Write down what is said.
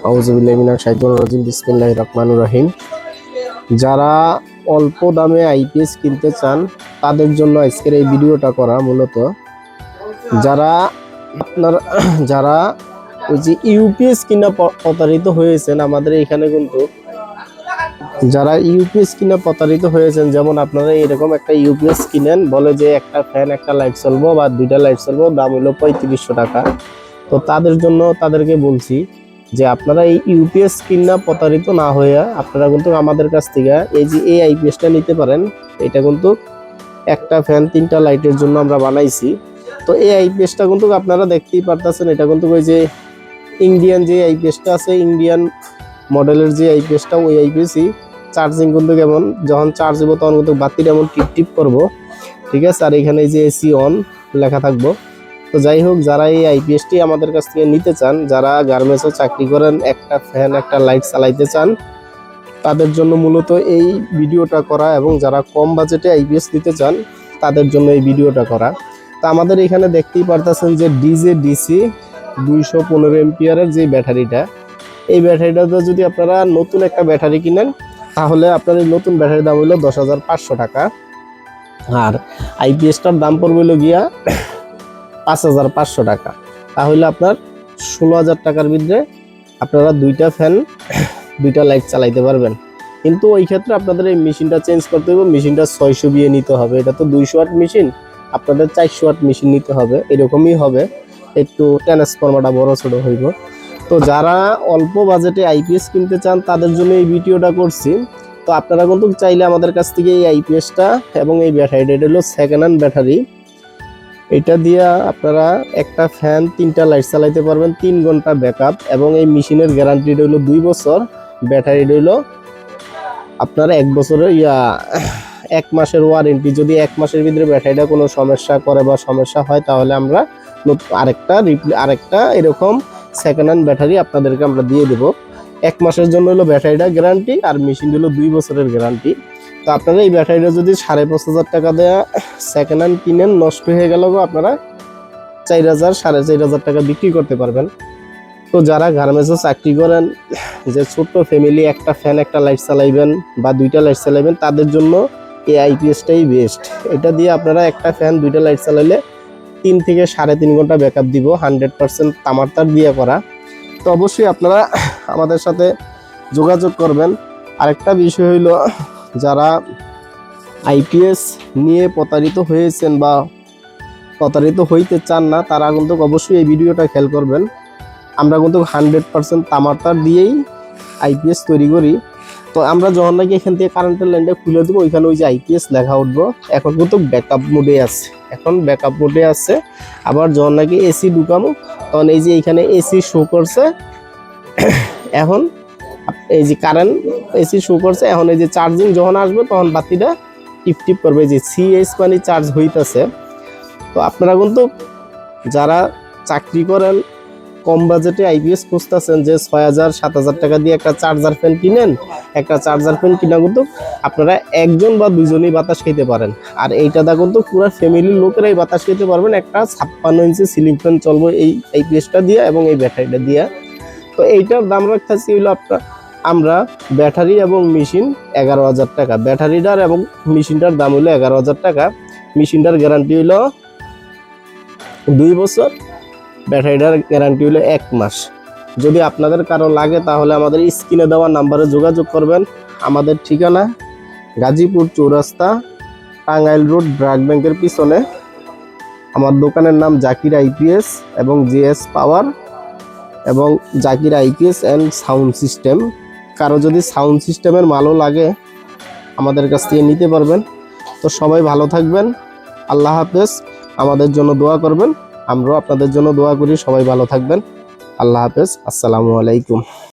আউযুবিল্লাহি মিনাশ শাইতানির রাজিম বিসমিল্লাহির রহমানির রহিম। যারা অল্প দামে আইপিএস কিনতে চান তাদের জন্য আজকের এই ভিডিওটা করা। মূলত যারা ওই যে ইউপিএস কিনা প্রতারিত হয়েছেন, আমাদের এখানে কিন্তু যারা ইউপিএস কিনা প্রতারিত হয়েছেন, যেমন আপনারা এরকম একটা ইউপিএস কিনেন, বলে যে একটা ফ্যান একটা লাইট চলবো বা দুইটা লাইট চলবো, দাম হলো 3500 টাকা। তো তাদের জন্য তাদেরকে বলছি যে আপনারা এই ইউপিএস কিনা প্রতারিত না হয়ে আপনারা কিন্তু আমাদের কাছ থেকে এই যে এই আইপিএসটা নিতে পারেন। এটা কিন্তু একটা ফ্যান তিনটা লাইটের জন্য আমরা বানাইছি। তো এই আইপিএসটা কিন্তু আপনারা দেখতেই পারতেছেন, এটা কিন্তু ওই যে ইন্ডিয়ান যে আইপিএসটা আছে, ইন্ডিয়ান মডেলের যে আইপিএসটা, ওই আইপিএসই। চার্জিং কিন্তু কেমন, যখন চার্জ দিব তখন কিন্তু বাতিটা এমন টিপ টিপ করবো, ঠিক আছে। আর এখানে যে এসি অন লেখা থাকবো। তো যাই হোক, যারা এই আইপিএসটি আমাদের কাছ থেকে নিতে চান, যারা গার্মেন্টসে চাকরি করেন, একটা ফ্যান একটা লাইট চালাইতে চান, তাদের জন্য মূলত এই ভিডিওটা করা। এবং যারা কম বাজেটে আইপিএস নিতে চান তাদের জন্য এই ভিডিওটা করা। তো আমাদের এখানে দেখতেই পারতেছেন যে ডিসি 215 এম্পিয়ারের যে ব্যাটারিটা, এই ব্যাটারিটাতে যদি আপনারা নতুন একটা ব্যাটারি কিনেন তাহলে আপনার এই নতুন ব্যাটারির দাম হলো 10,500 টাকা। আর আইপিএসটার দাম পড়বে হলো গিয়া 5,500 টাকা। তাহলে আপনার 16,000 টাকার ভিতরে আপনারা দুইটা ফ্যান দুইটা লাইট চালাইতে পারবেন। কিন্তু ওই ক্ষেত্রে আপনাদের এই মেশিনটা চেঞ্জ করতে হবে, মেশিনটা 600 বিয়ে নিতে হবে। এটা তো 200 ওয়াট মেশিন, আপনাদের 400 ওয়াট মেশিন নিতে হবে, এরকমই হবে। একটু ট্রান্সফরমারটা বড় ছোট হইব। তো যারা অল্প বাজেটে আইপিএস কিনতে চান তাদের জন্য এই ভিডিওটা করছি। তো আপনারা কিন্তু চাইলে আমাদের কাছ থেকে এই আইপিএসটা এবং এই ব্যাটারিটা, এটা হলো সেকেন্ড হ্যান্ড ব্যাটারি, এটা দিয়ে আপনারা একটা ফ্যান তিনটা লাইট চালাইতে পারবেন, 3 ঘন্টা ব্যাকআপ। এবং এই মেশিনের গ্যারান্টিটা হলো 2 বছর, ব্যাটারিটা হলো আপনার 1 বছরের 1 মাসের ওয়ারেন্টি। যদি 1 মাসের ভিতরে ব্যাটারিটা কোনো সমস্যা করে বা সমস্যা হয়, তাহলে আমরা আরেকটা এরকম সেকেন্ড হ্যান্ড ব্যাটারি আপনাদেরকে আমরা দিয়ে দেবো। 1 মাসের জন্য হলো ব্যাটারিটা গ্যারান্টি, আর মেশিন হলো 2 বছরের গ্যারান্টি। তো আপনারা এই ব্যাটারিটা যদি 5,500 টাকা দেয়া সেকেন্ড হ্যান্ড কিনেন, নষ্ট হয়ে গেল, আপনারা 4,000 4,500 টাকা বিক্রি করতে পারবেন। তো যারা গার্মেন্টসে চাকরি করেন, যে ছোট্ট ফ্যামিলি, একটা ফ্যান একটা লাইট চালাইবেন বা দুইটা লাইট চালাইবেন, তাদের জন্য এই আইপিএসটাই বেস্ট। এটা দিয়ে আপনারা একটা ফ্যান দুইটা লাইট চালাইলে 3 থেকে 3.5 ঘন্টা ব্যাকআপ দিব, 100% তামার তার দিয়ে করা। তো অবশ্যই আপনারা আমাদের সাথে যোগাযোগ করবেন। আরেকটা বিষয় হইল, যারা আইপিএস নিয়ে প্রতারিত হয়েছেন বা প্রতারিত হইতে চান না, তারা কিন্তু অবশ্যই এই ভিডিওটা খেয়াল করবেন। আমরা কিন্তু 100% তামার তার দিয়েই আইপিএস তৈরি করি। তো আমরা যখন নাকি এখান থেকে কারেন্টের লাইনটা খুলে দেবো, ওইখানে ওই যে আইপিএস লেখা উঠবো। এখন কিন্তু ব্যাকআপ মোডে আছে, আবার যখন নাকি এসি ঢুকামো তখন এই যে এইখানে এসি শো করছে। এখন এই যে কারেন্ট এসি শো করছে, এখন এই যে চার্জিং যখন আসবে তখন বাতিটা টিপ টিপ করবে, যে সিএস মানে চার্জ হইতেছে। তো আপনারা কিন্তু যারা চাকরি করেন, কম বাজেটে আইপিএস খুঁজতেছেন, যে 6,000 7,000 টাকা দিয়ে একটা চার্জার ফ্যান কিনেন, একটা চার্জার ফ্যান কিনা কিন্তু আপনারা একজন বা দুজনই বাতাস খেতে পারেন। আর এইটাতে কিন্তু পুরো ফ্যামিলির লোকেরাই বাতাস খেতে পারবেন। একটা 56 ইঞ্চি সিলিং ফ্যান চলবে এই আইপিএসটা দিয়ে এবং এই ব্যাটারিটা দিয়ে। তো এইটার দাম রাখতেছি হইলো আমরা ব্যাটারি এবং মেশিন 11,000 টাকা। ব্যাটারিটার এবং মেশিনটার দাম হইলো 11,000 টাকা। মেশিনটার গ্যারান্টি হইলো 2 বছর, ব্যাটারিটার গ্যারান্টি হলো 1 মাস। যদি আপনাদের কারো লাগে তাহলে আমাদের স্ক্রিনে দেওয়া নাম্বারে যোগাযোগ করবেন। আমাদের ঠিকানা গাজীপুর চৌরাস্তা, টাঙ্গাইল রোড, ব্র্যাক ব্যাংকের পিছনে। আমার দোকানের নাম জাকির আইপিএস এবং জিএস পাওয়ার এবং Zakir IPS and sound system. কারো যদি সাউন্ড সিস্টেমের মালও লাগে আমাদের কাছ থেকে নিতে পারবেন। তো সবাই ভালো থাকবেন, আল্লাহ হাফেজ। আমাদের জন্য দোয়া করবেন, আমরাও আপনাদের জন্য দোয়া করি। সবাই ভালো থাকবেন, আল্লাহ হাফেজ, আসসালামু আলাইকুম।